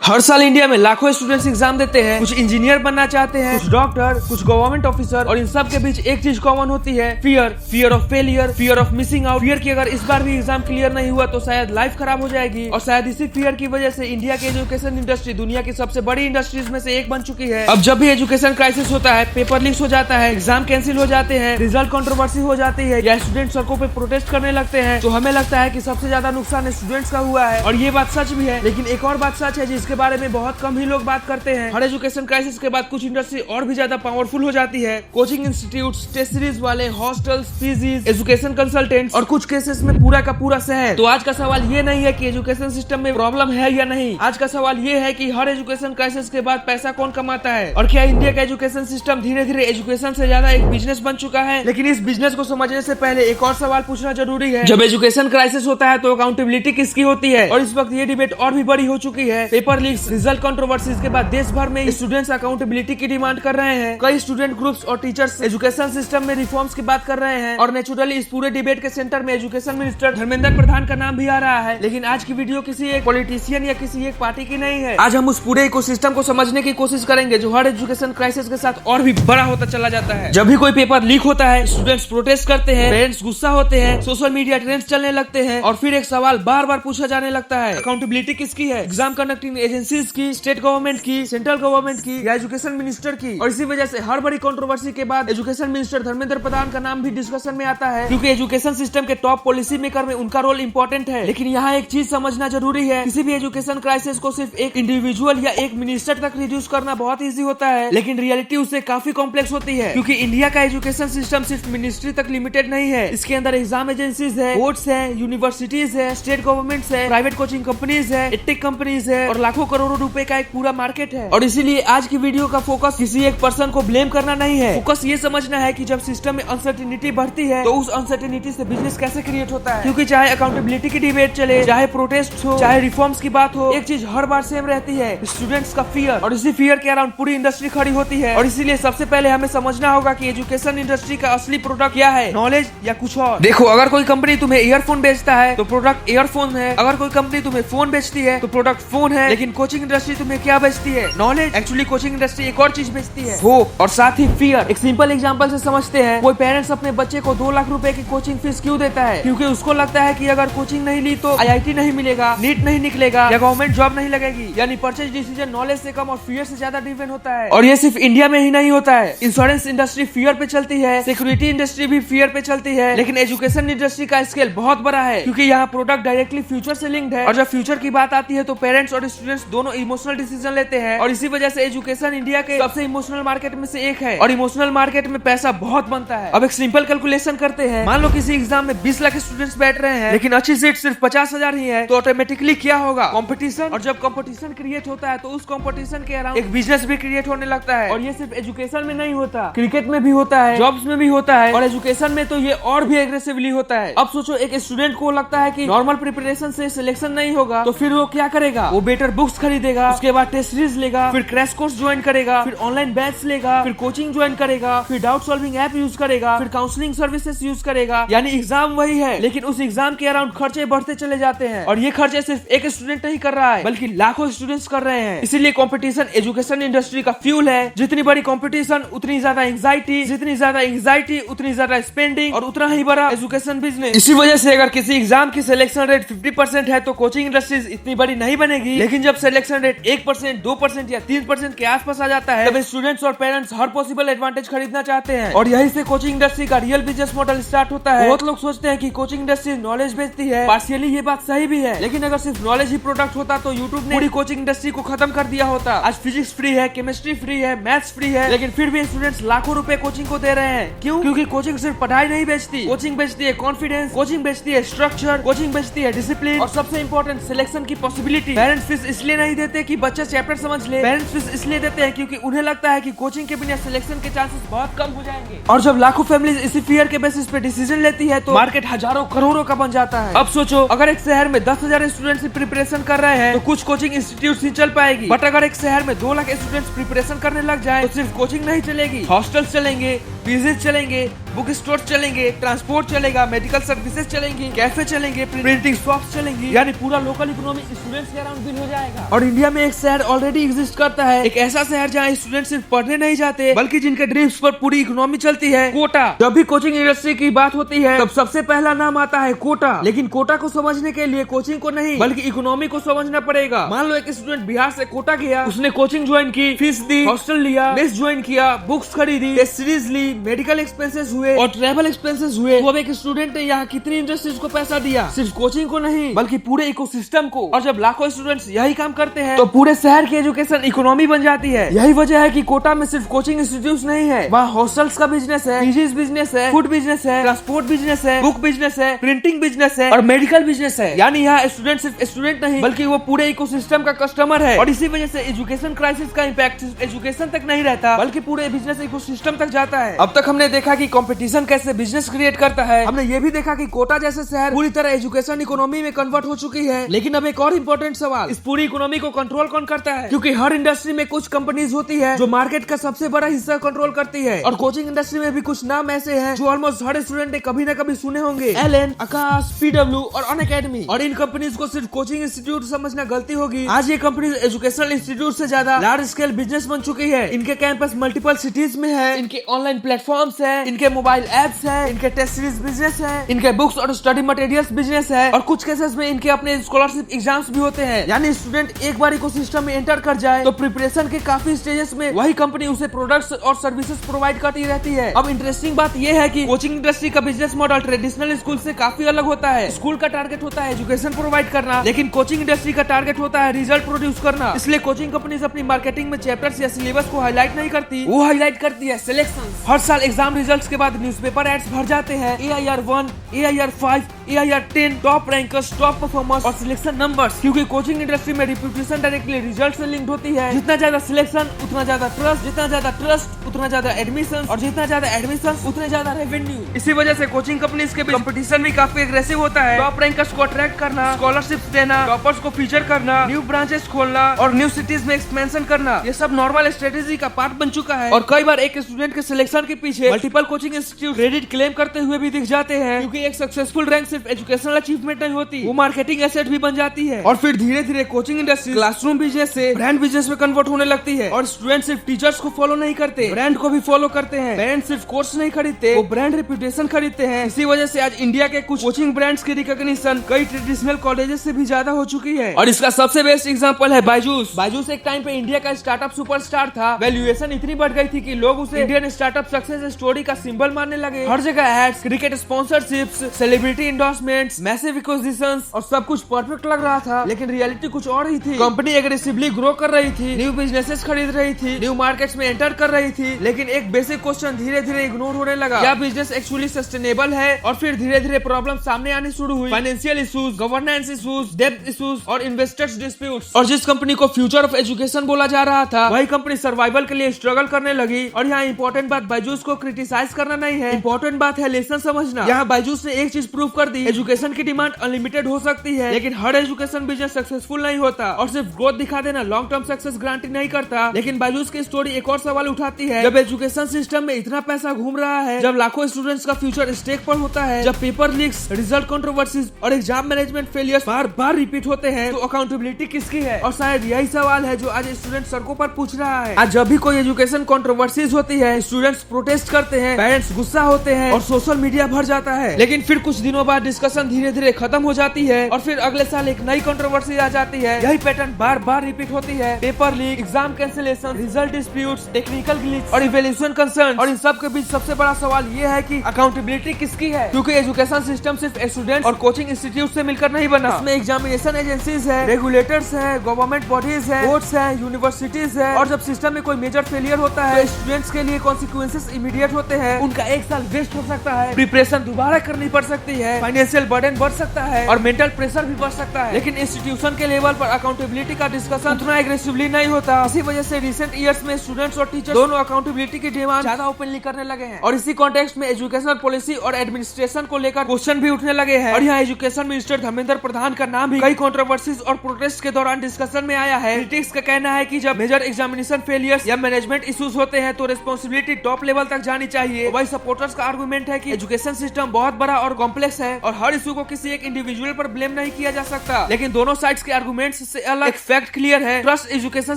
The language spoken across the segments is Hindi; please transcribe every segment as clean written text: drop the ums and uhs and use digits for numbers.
हर साल इंडिया में लाखों स्टूडेंट्स एग्जाम देते हैं। कुछ इंजीनियर बनना चाहते हैं, कुछ डॉक्टर, कुछ गवर्नमेंट ऑफिसर, और इन सब के बीच एक चीज कॉमन होती है, fear of failure, fear of missing out. Fear की अगर इस बार भी एग्जाम क्लियर नहीं हुआ तो शायद लाइफ खराब हो जाएगी। और शायद इसी फियर की वजह से इंडिया की एजुकेशन इंडस्ट्री दुनिया की सबसे बड़ी इंडस्ट्रीज में से एक बन चुकी है। अब जब भी एजुकेशन क्राइसिस होता है, पेपर लीक हो जाता है, एग्जाम कैंसिल हो जाते हैं, रिजल्ट कंट्रोवर्सी हो जाती है, या स्टूडेंट सड़कों पे प्रोटेस्ट करने लगते हैं, तो हमें लगता है कि सबसे ज्यादा नुकसान स्टूडेंट्स का हुआ है। और ये बात सच भी है, लेकिन एक और बात सच है जिसके बारे में बहुत कम ही लोग बात करते हैं। हर एजुकेशन क्राइसिस के बाद कुछ इंडस्ट्री और भी ज्यादा पावरफुल हो जाती है। कोचिंग इंस्टीट्यूट्स, टेस्ट सीरीज वाले, हॉस्टल्स, पीजीज, एजुकेशन कंसल्टेंट्स, और कुछ केसेस में पूरा का पूरा शहर। तो आज का सवाल ये नहीं है कि एजुकेशन सिस्टम में प्रॉब्लम है या नहीं। आज का सवाल ये है कि हर एजुकेशन क्राइसिस के बाद पैसा कौन कमाता है, और क्या इंडिया का एजुकेशन सिस्टम धीरे धीरे एजुकेशन से ज्यादा एक बिजनेस बन चुका है। लेकिन इस बिजनेस को समझने से पहले एक और सवाल पूछना जरूरी है। जब एजुकेशन क्राइसिस होता है तो अकाउंटेबिलिटी किसकी होती है? और इस वक्त ये डिबेट और भी बड़ी हो चुकी है। पेपर लीक्स, रिजल्ट कंट्रोवर्सीज के बाद देश भर में स्टूडेंट्स अकाउंटेबिलिटी की डिमांड कर रहे हैं। कई स्टूडेंट ग्रुप्स और टीचर्स एजुकेशन सिस्टम में रिफॉर्म्स की बात कर रहे हैं। और नेचुरली इस पूरे डिबेट के सेंटर में एजुकेशन मिनिस्टर धर्मेंद्र प्रधान का नाम भी आ रहा है। लेकिन आज की वीडियो किसी एक पॉलिटिशियन या किसी एक पार्टी की नहीं है। आज हम उस पूरे इकोसिस्टम को समझने की कोशिश करेंगे जो हर एजुकेशन क्राइसिस के साथ और भी बड़ा होता चला जाता है। जब भी कोई पेपर लीक होता है, स्टूडेंट्स प्रोटेस्ट करते हैं, पेरेंट्स गुस्सा होते हैं, सोशल मीडिया ट्रेंड्स चलने लगते हैं, और फिर एक सवाल बार बार पूछा जाने लगता है, अकाउंटेबिलिटी किसकी है? एग्जाम कंडक्टिंग एजेंसीज की, स्टेट गवर्नमेंट की, सेंट्रल गवर्नमेंट की, या एजुकेशन मिनिस्टर की? और इसी वजह से हर बड़ी कंट्रोवर्सी के बाद एजुकेशन मिनिस्टर धर्मेंद्र प्रधान का नाम भी डिस्कशन में आता है, क्योंकि एजुकेशन सिस्टम के टॉप पॉलिसी मेकर में उनका रोल इंपॉर्टेंट है। लेकिन यहाँ एक चीज समझना जरूरी है, किसी भी एजुकेशन क्राइसिस को सिर्फ एक इंडिविजुअल या एक मिनिस्टर तक रिड्यूस करना बहुत ईजी होता है, लेकिन रियलिटी उससे काफी कॉम्प्लेक्स होती है। क्योंकि इंडिया का एजुकेशन सिस्टम सिर्फ मिनिस्ट्री तक लिमिटेड नहीं है। इसके अंदर एग्जाम एजेंसीज है, बोर्ड्स है, यूनिवर्सिटीज है, स्टेट गवर्नमेंट है, प्राइवेट कोचिंग कंपनीज है, एडटेक कंपनीज है, और लाखों करोड़ों रुपए का एक पूरा मार्केट है। और इसीलिए आज की वीडियो का फोकस किसी एक पर्सन को ब्लेम करना नहीं है। फोकस ये समझना है कि जब सिस्टम में अनसर्टेनिटी बढ़ती है तो उस अनसर्टेनिटी से बिजनेस कैसे क्रिएट होता है। क्योंकि चाहे अकाउंटेबिलिटी की डिबेट चले, चाहे प्रोटेस्ट हो, चाहे रिफॉर्म्स की बात हो, एक चीज हर बार सेम रहती है, स्टूडेंट्स का फियर। और इसी फियर के अराउंड पूरी इंडस्ट्री खड़ी होती है। और इसीलिए सबसे पहले हमें समझना होगा कि एजुकेशन इंडस्ट्री का असली प्रोडक्ट क्या है, नॉलेज या कुछ और। देखो, अगर कोई कंपनी तुम्हें ईयरफोन बेचता है तो प्रोडक्ट ईयरफोन है। अगर कोई कंपनी तुम्हें फोन बेचती है तो प्रोडक्ट फोन है। लेकिन कोचिंग इंडस्ट्री तुम्हें क्या बेचती है? नॉलेज। एक्चुअली कोचिंग इंडस्ट्री एक और चीज बेचती है, होप, और साथ ही फियर। एक सिंपल एग्जांपल से समझते हैं। कोई पेरेंट्स अपने बच्चे को 2 लाख रुपए की कोचिंग फीस क्यों देता है? क्योंकि उसको लगता है कि अगर कोचिंग नहीं ली तो IIT नहीं मिलेगा, नीट नहीं निकलेगा, या गवर्नमेंट जॉब नहीं लगेगी। यानी परचेज डिसीजन नॉलेज से कम और फियर से ज्यादा ड्रिवन होता है। और ये सिर्फ इंडिया में ही नहीं होता है। इंश्योरेंस इंडस्ट्री फियर पे चलती है, सिक्योरिटी इंडस्ट्री भी फियर पे चलती है। लेकिन एजुकेशन इंडस्ट्री का स्केल बहुत बड़ा है, क्योंकि यहाँ प्रोडक्ट डायरेक्टली फ्यूचर से लिंक्ड है। और जब फ्यूचर की बात आती है तो पेरेंट्स और स्टूडेंट्स दोनों इमोशनल डिसीजन लेते हैं। और इसी वजह से एजुकेशन इंडिया के सबसे इमोशनल मार्केट में से एक है। और इमोशनल मार्केट में पैसा बहुत बनता है। अब एक सिंपल कैलकुलेशन करते हैं। मान लो किसी एग्जाम में 20 लाख स्टूडेंट्स बैठ रहे हैं, लेकिन अच्छी सीट सिर्फ 50,000 ही है, तो ऑटोमेटिकली क्या होगा? कंपटीशन। और जब कंपटीशन क्रिएट होता है तो उस कंपटीशन के अराउंड एक बिजनेस भी क्रिएट होने लगता है। और ये सिर्फ एजुकेशन में नहीं होता, क्रिकेट में भी होता है, जॉब्स में भी होता है, और एजुकेशन में तो ये और भी एग्रेसिवली होता है। अब सोचो, एक स्टूडेंट को लगता है कि नॉर्मल प्रिपरेशन से सिलेक्शन नहीं होगा, तो फिर वो क्या करेगा? वो बेटर बुक्स खरीदेगा, उसके बाद टेस्ट सीरीज लेगा, फिर क्रैश कोर्स ज्वाइन करेगा, फिर ऑनलाइन बैच लेगा, फिर कोचिंग ज्वाइन करेगा, फिर डाउट सॉल्विंग ऐप यूज करेगा, फिर काउंसलिंग सर्विसेज यूज करेगा। यानी एग्जाम वही है, लेकिन उस एग्जाम के अराउंड खर्चे बढ़ते चले जाते हैं। और ये खर्चे सिर्फ एक स्टूडेंट नहीं कर रहा है, बल्कि लाखों स्टूडेंट्स कर रहे हैं। इसीलिए कंपटीशन एजुकेशन इंडस्ट्री का फ्यूल है। जितनी बड़ी कंपटीशन उतनी ज्यादा एंग्जाइटी, जितनी ज्यादा एंग्जाइटी उतनी ज्यादा स्पेंडिंग, और उतना ही बड़ा एजुकेशन बिजनेस। इसी वजह से अगर किसी एग्जाम की सिलेक्शन रेट 50% है तो कोचिंग इंडस्ट्रीज इतनी बड़ी नहीं बनेगी। लेकिन जब सिलेक्शन रेट 1%, 2% या 3% के आसपास आ जाता है, तब स्टूडेंट्स और पेरेंट्स हर पॉसिबल एडवांटेज खरीदना चाहते हैं। और यही से कोचिंग इंडस्ट्री का रियल बिजनेस मॉडल स्टार्ट होता है। बहुत लोग सोचते हैं कि कोचिंग इंडस्ट्री नॉलेज बेचती है। पार्शियली ये बात सही भी है, लेकिन अगर सिर्फ नॉलेज ही प्रोडक्ट होता तो यूट्यूब ने पूरी कोचिंग इंडस्ट्री को खत्म कर दिया होता। आज फिजिक्स फ्री है, केमिस्ट्री फ्री है, मैथ्स फ्री है, लेकिन फिर भी स्टूडेंट्स लाखों रुपए कोचिंग को दे रहे हैं। क्यों? क्योंकि कोचिंग सिर्फ पढ़ाई नहीं बेचती, कोचिंग बेचती है कॉन्फिडेंस, कोचिंग बेचती है स्ट्रक्चर, कोचिंग बेचती है डिसिप्लिन, और सबसे इंपॉर्टेंट सिलेक्शन की पॉसिबिलिटी। पेरेंट्स फीस इसलिए नहीं देते कि बच्चा चैप्टर समझ ले, पेरेंट्स फीस इसलिए देते हैं क्योंकि उन्हें लगता है कि कोचिंग के बिना सिलेक्शन के चांसेस बहुत कम हो जाएंगे। और जब लाखों फैमिलीज इसी फियर के बेसिस पे डिसीजन लेती है तो मार्केट हजारों करोड़ों का बन जाता है। अब सोचो, अगर एक शहर में 10,000 स्टूडेंट्स प्रिपरेशन कर रहे हैं तो कुछ कोचिंग इंस्टीट्यूट ही चल पाएगी। बट अगर एक शहर में 2 लाख स्टूडेंट्स प्रिपरेशन करने लग जाए तो सिर्फ कोचिंग नहीं चलेगी, हॉस्टल्स चलेंगे, पीजीज चलेंगे, बुक स्टोर चलेंगे, ट्रांसपोर्ट चलेगा, मेडिकल सर्विसेज चलेंगी, कैफे चलेंगे, प्रिंटिंग शॉप्स चलेंगी। यानी पूरा लोकल इकोनॉमी स्टूडेंट्स के अराउंड बिल हो जाएगा। जाएगा। और इंडिया में एक शहर ऑलरेडी एग्जिस्ट करता है, एक ऐसा शहर जहाँ स्टूडेंट सिर्फ पढ़ने नहीं जाते बल्कि जिनके ड्रीम्स पर पूरी इकोनॉमी चलती है, कोटा। जब भी कोचिंग इंडस्ट्री की बात होती है तब सबसे पहला नाम आता है कोटा। लेकिन कोटा को समझने के लिए कोचिंग को नहीं बल्कि इकोनॉमी को समझना पड़ेगा। मान लो एक स्टूडेंट बिहार से कोटा गया, उसने कोचिंग ज्वाइन की, फीस दी, हॉस्टल लिया, मेस ज्वाइन किया, बुक्स खरीदी, टेस्ट सीरीज ली, मेडिकल एक्सपेंसेस हुए और ट्रैवल एक्सपेंसेस हुए। तो अब एक स्टूडेंट ने यहाँ कितनी इंडस्ट्रीज को पैसा दिया, सिर्फ कोचिंग को नहीं बल्कि पूरे इकोसिस्टम को। और जब लाखों स्टूडेंट्स यही काम करते हैं तो पूरे शहर की एजुकेशन इकोनॉमी बन जाती है। यही वजह है कि कोटा में सिर्फ कोचिंग इंस्टीट्यूट नहीं है, वहाँ हॉस्टल्स का बिजनेस है, पीजीज बिजनेस है, फूड बिजनेस है, ट्रांसपोर्ट बिजनेस है, बुक बिजनेस है, प्रिंटिंग बिजनेस है और मेडिकल बिजनेस है। यानी यहाँ स्टूडेंट सिर्फ स्टूडेंट नहीं बल्कि वो पूरे इकोसिस्टम का कस्टमर है। और इसी वजह से एजुकेशन क्राइसिस का इम्पैक्ट सिर्फ एजुकेशन तक नहीं रहता बल्कि पूरे बिजनेस इकोसिस्टम तक जाता है। अब तक हमने देखा कि कंपटीशन कैसे बिजनेस क्रिएट करता है, हमने ये भी देखा कि कोटा जैसे शहर पूरी तरह एजुकेशन इकोनॉमी में कन्वर्ट हो चुकी है। लेकिन अब एक और इम्पोर्टेंट सवाल, इस पूरी इकोनॉमी को कंट्रोल कौन करता है? क्योंकि हर इंडस्ट्री में कुछ कंपनीज होती है जो मार्केट का सबसे बड़ा हिस्सा कंट्रोल करती है। और कोचिंग इंडस्ट्री में भी कुछ नाम ऐसे हैं जो ऑलमोस्ट हर स्टूडेंट ने कभी न कभी सुने होंगे, एलन, आकाश, पीडब्ल्यू और अनअकैडमी। और इन कंपनीज को सिर्फ कोचिंग इंस्टीट्यूट समझना गलती होगी। आज ये कंपनी एजुकेशनल इंस्टीट्यूट से ज्यादा लार्ज स्केल बिजनेस बन चुकी है। इनके कैंपस मल्टीपल सिटीज में है, इनके ऑनलाइन प्लेटफॉर्म्स है, इनके मोबाइल एप्स है, इनके टेस्ट सीरीज बिजनेस है, इनके बुक्स और स्टडी मटेरियल्स बिजनेस है और कुछ केसेस में इनके अपने स्कॉलरशिप एग्जाम्स भी होते हैं। यानी स्टूडेंट एक बार इकोसिस्टम में एंटर कर जाए तो प्रिपरेशन के काफी स्टेजेस में वही कंपनी उसे प्रोडक्ट्स और सर्विसेज प्रोवाइड करती रहती है। अब इंटरेस्टिंग बात यह है कि कोचिंग इंडस्ट्री का बिजनेस मॉडल ट्रेडिशनल स्कूल से काफी अलग होता है। स्कूल का टारगेट होता है एजुकेशन प्रोवाइड करना, लेकिन कोचिंग इंडस्ट्री का टारगेट होता है रिजल्ट प्रोड्यूस करना। इसलिए कोचिंग कंपनीज अपनी मार्केटिंग में चैप्टर्स या सिलेबस को हाईलाइट नहीं करती, वो हाईलाइट करती है सिलेक्शन। हर साल एग्जाम रिजल्ट्स के बाद न्यूज़पेपर एड्स भर जाते हैं, AIR 1, AIR 5, AIR 10, top rankers, top performers और सिलेक्शन नंबर्स। क्योंकि कोचिंग इंडस्ट्री में रिप्यूटेशन डायरेक्टली रिजल्ट से लिंक्ड होती है। जितना ज्यादा सिलेक्शन उतना ज्यादा ट्रस्ट, जितना ज्यादा ट्रस्ट उतना ज्यादा एडमिशन और जितना ज्यादा एडमिशन उतने ज्यादा रेवेन्यू। इसी वजह से कोचिंग कंपनीज के बीच कंपटीशन भी काफी एग्रेसिव होता है। टॉप रैंकर्स को अट्रैक्ट करना, स्कॉलरशिप देना, टॉपर्स को फीचर करना, न्यू ब्रांचेस खोलना और न्यू सिटीज में एक्सपेंशन करना, ये सब नॉर्मल स्ट्रेटेजी का पार्ट बन चुका है। और कई बार एक स्टूडेंट के सिलेक्शन के पीछे multiple coaching institute credit claim करते हुए भी दिख जाते हैं। क्योंकि एक सक्सेसफुल रैंक सिर्फ एजुकेशनल अचीवमेंट नहीं होती, वो मार्केटिंग एसेट भी बन जाती है। और फिर धीरे धीरे कोचिंग इंडस्ट्री क्लासरूम बिजनेस से ब्रांड बिजनेस में कन्वर्ट होने लगती है। और स्टूडेंट सिर्फ टीचर्स को फॉलो नहीं करते, ब्रांड को भी फॉलो करते हैं। पेरेंट्स सिर्फ कोर्स नहीं खरीदते, वो ब्रांड रेपुटेशन खरीदते हैं। इसी वजह से आज इंडिया के कुछ कोचिंग ब्रांड्स की रिकॉग्निशन कई ट्रेडिशनल कॉलेजेस से भी ज्यादा हो चुकी है। और इसका सबसे बेस्ट एग्जांपल है बायजूस। बायजूस एक टाइम पे इंडिया का स्टार्टअप सुपरस्टार था। वैल्यूएशन इतनी बढ़ गई थी कि लोग उसे इंडियन स्टार्टअप सक्सेस स्टोरी का सिंबल मानने लगे। हर जगह ads, cricket sponsorships, celebrity endorsements, massive acquisitions और सब कुछ परफेक्ट लग रहा था। लेकिन रियलिटी कुछ और ही थी। कंपनी एग्रेसिवली ग्रो कर रही थी, न्यू बिजनेसेस खरीद रही थी, न्यू मार्केट्स में एंटर कर रही थी। लेकिन एक बेसिक क्वेश्चन धीरे धीरे इग्नोर होने लगा, क्या बिजनेस एक्चुअली सस्टेनेबल है? और फिर धीरे धीरे प्रॉब्लम सामने आनी शुरू हुई, फाइनेंशियल इश्यूज, गवर्नेंस इश्यूज, डेब्ट इश्यूज और इन्वेस्टर्स डिस्प्यूट्स। और जिस कंपनी को फ्यूचर ऑफ एजुकेशन बोला जा रहा था, वही कंपनी सर्वाइवल के लिए स्ट्रगल करने लगी। और यहाँ इंपॉर्टेंट बात बायजूस को क्रिटिसाइज करना नहीं है, इंपॉर्टेंट बात है लेसन समझना। यहाँ बायजूस ने एक चीज प्रूव कर दी, एजुकेशन की डिमांड अनलिमिटेड हो सकती है, लेकिन हर एजुकेशन बिजनेस सक्सेसफुल नहीं होता। और सिर्फ ग्रोथ दिखा देना लॉन्ग टर्म सक्सेस गारंटी नहीं करता। लेकिन बायजूस की स्टोरी एक और सवाल उठाती है, जब एजुकेशन सिस्टम में इतना पैसा घूम रहा है, जब लाखों स्टूडेंट्स का फ्यूचर स्टेक पर होता है, जब पेपर लीक्स, रिजल्ट कंट्रोवर्सीज और एग्जाम मैनेजमेंट फेलियर्स बार बार रिपीट होते हैं, तो अकाउंटेबिलिटी किसकी है? और शायद यही सवाल है जो आज स्टूडेंट सड़कों पर पूछ रहा है। आज जब भी कोई एजुकेशन कंट्रोवर्सीज होती है, स्टूडेंट्स प्रोटेस्ट करते हैं, पेरेंट्स गुस्सा होते हैं और सोशल मीडिया भर जाता है। लेकिन फिर कुछ दिनों बाद डिस्कशन धीरे धीरे खत्म हो जाती है और फिर अगले साल एक नई कंट्रोवर्सी आ जाती है। यही पैटर्न बार बार रिपीट होती है, paper leak, exam cancellation, result disputes, technical glitch और इवैल्यूएशन कंसर्न। और इन सब के बीच सबसे बड़ा सवाल ये है कि अकाउंटेबिलिटी किसकी है? क्योंकि एजुकेशन सिस्टम सिर्फ स्टूडेंट और कोचिंग इंस्टीट्यूट से मिलकर नहीं बना, इसमें एग्जामिनेशन एजेंसीज है, रेगुलेटर्स है, गवर्नमेंट बॉडीज है, बोर्ड्स है, यूनिवर्सिटीज है। और जब सिस्टम में कोई मेजर फेलियर होता है, तो स्टूडेंट्स के लिए कॉन्सिक्वेंसेस इमीडिएट होते हैं। उनका एक साल वेस्ट हो सकता है, प्रिपरेशन दोबारा करनी पड़ सकती है, फाइनेंशियल बर्डन बढ़ सकता है और मेंटल प्रेशर भी बढ़ सकता है। लेकिन इंस्टीट्यूशन के लेवल पर अकाउंटेबिलिटी का डिस्कशन उतना एग्रेसिवली नहीं होता। इसी वजह से रिसेंट ईयर्स में स्टूडेंट्स और टीचर्स दोनों अकाउंटेबिलिटी की डिमांड ज्यादा ओपनली करने लगे हैं। और इसी कॉन्टेक्स्ट में एजुकेशनल पॉलिसी और एडमिनिस्ट्रेशन को लेकर क्वेश्चन भी उठने लगे हैं। और यहाँ एजुकेशन मिनिस्टर धर्मेंद्र प्रधान का नाम भी कई कंट्रोवर्सीज और प्रोटेस्ट के दौरान डिस्कशन में आया है। क्रिटिक्स का कहना है कि जब मेजर एग्जामिनेशन फेलियर्स या मैनेजमेंट इश्यूज होते हैं तो रिस्पॉन्सिबिलिटी टॉप लेवल तक जानी चाहिए। वही सपोर्टर्स का आर्गुमेंट है कि एजुकेशन सिस्टम बहुत बड़ा और कॉम्प्लेक्स है, और हर इशू को किसी एक इंडिविजुअल पर ब्लेम नहीं किया जा सकता, लेकिन दोनों साइड्स के आर्गुमेंट्स से अलग एक फैक्ट क्लियर है। ट्रस्ट एजुकेशन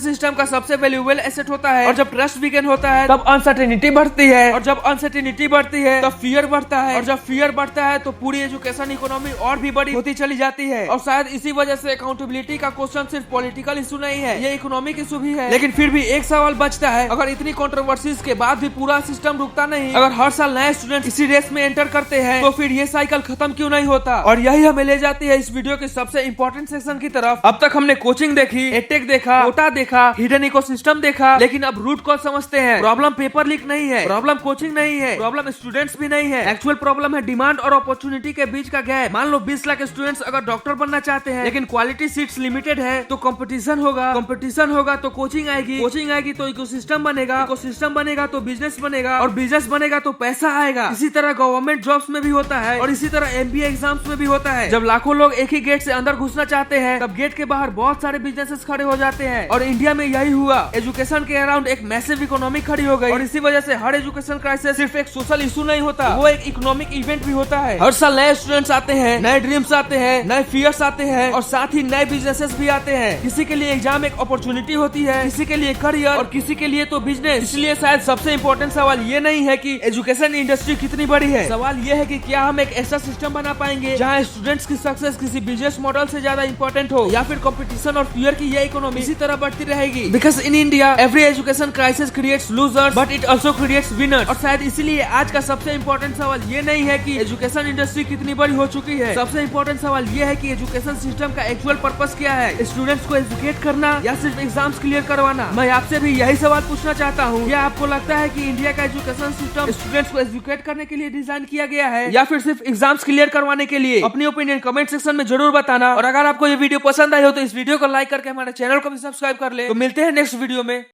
सिस्टम का सबसे वैल्यूएबल एसेट होता है, और जब ट्रस्ट वीकन होता है तब अनसर्टेनिटी बढ़ती है, और जब अनसर्टेनिटी बढ़ती है तब फियर बढ़ता है, और जब फियर बढ़ता है तो पूरी एजुकेशन इकोनॉमी और भी बड़ी होती चली जाती है। और शायद इसी वजह से अकाउंटेबिलिटी का क्वेश्चन सिर्फ पॉलिटिकल इशू नहीं है, ये इकोनॉमिक इशू भी है। लेकिन फिर भी एक सवाल बचता है, अगर इतनी कंट्रोवर्सीज के बाद भी पूरा सिस्टम रुकता नहीं, अगर हर साल नए स्टूडेंट इसी रेस में एंटर करते हैं, तो फिर ये साइकिल खत्म क्यों नहीं होता? और यही हमें ले जाती है इस वीडियो के सबसे इंपॉर्टेंट सेक्शन की तरफ। अब तक हमने कोचिंग देखी, एटेक देखा, कोटा देखा, हिडन इकोसिस्टम देखा, लेकिन अब रूट कॉज समझते हैं। प्रॉब्लम पेपर लीक नहीं है, प्रॉब्लम कोचिंग नहीं है, प्रॉब्लम स्टूडेंट्स भी नहीं है। एक्चुअल प्रॉब्लम है डिमांड और अपॉर्चुनिटी के बीच का गैप। मान लो 20 लाख स्टूडेंट्स अगर डॉक्टर बनना चाहते हैं, लेकिन क्वालिटी सीट्स लिमिटेड है, तो कंपटीशन होगा, कंपटीशन होगा तो कोचिंग आएगी, कोचिंग आएगी तो इकोसिस्टम बनेगा, इकोसिस्टम बनेगा तो बिजनेस बनेगा, और बिजनेस बनेगा तो पैसा आएगा। इसी तरह गवर्नमेंट जॉब्स में भी होता है, और इसी तरह MBA एग्जाम्स में भी होता है। जब लाखों लोग एक ही गेट से अंदर घुसना चाहते हैं, तब गेट के बाहर बहुत सारे बिजनेसेस खड़े हो जाते हैं। और इंडिया में यही हुआ, एजुकेशन के अराउंड एक मैसिव इकोनॉमी खड़ी हो गई, और इसी वजह से हर एजुकेशन क्राइसिस सिर्फ एक सोशल इशू नहीं होता, वो एक इकोनॉमिक इवेंट भी होता है। हर साल नए स्टूडेंट्स आते हैं, नए ड्रीम्स आते हैं, नए फियर्स आते हैं, और साथ ही नए बिजनेसेस भी आते हैं। किसी के लिए एग्जाम एक अपॉर्चुनिटी होती है, किसी के लिए करियर, और किसी के लिए तो बिजनेस। इसलिए शायद सबसे इंपॉर्टेंट सवाल ये नहीं है कि एजुकेशन इंडस्ट्री कितनी बड़ी है, सवाल ये है कि क्या हम एक ऐसा सिस्टम बना पाएंगे जहाँ स्टूडेंट्स की सक्सेस किसी बिजनेस मॉडल से ज्यादा इंपॉर्टेंट हो, या फिर कंपटीशन और फियर की ये इकोनॉमी इसी तरह बढ़ती रहेगी। Because in India every education crisis creates losers but it also creates winners. और शायद इसीलिए आज का सबसे इंपॉर्टेंट सवाल ये नहीं है कि एजुकेशन इंडस्ट्री कितनी बड़ी हो चुकी है, सबसे इंपॉर्टेंट सवाल ये है कि एजुकेशन सिस्टम का एक्चुअल पर्पस क्या है, स्टूडेंट्स को एजुकेट करना या सिर्फ एग्जाम्स क्लियर करवाना। मैं आपसे भी यही सवाल पूछना चाहता हूँ, क्या आपको लगता है कि इंडिया का एजुकेशन सिस्टम स्टूडेंट्स को एजुकेट करने के लिए डिजाइन किया गया है, या फिर सिर्फ एग्जाम्स क्लियर करवाने के लिए? अपनी ओपिनियन कमेंट सेक्शन में जरूर बताना, और अगर आपको ये वीडियो पसंद आई हो तो इस वीडियो को लाइक करके हमारे चैनल को भी सब्सक्राइब कर ले। तो मिलते हैं नेक्स्ट वीडियो में।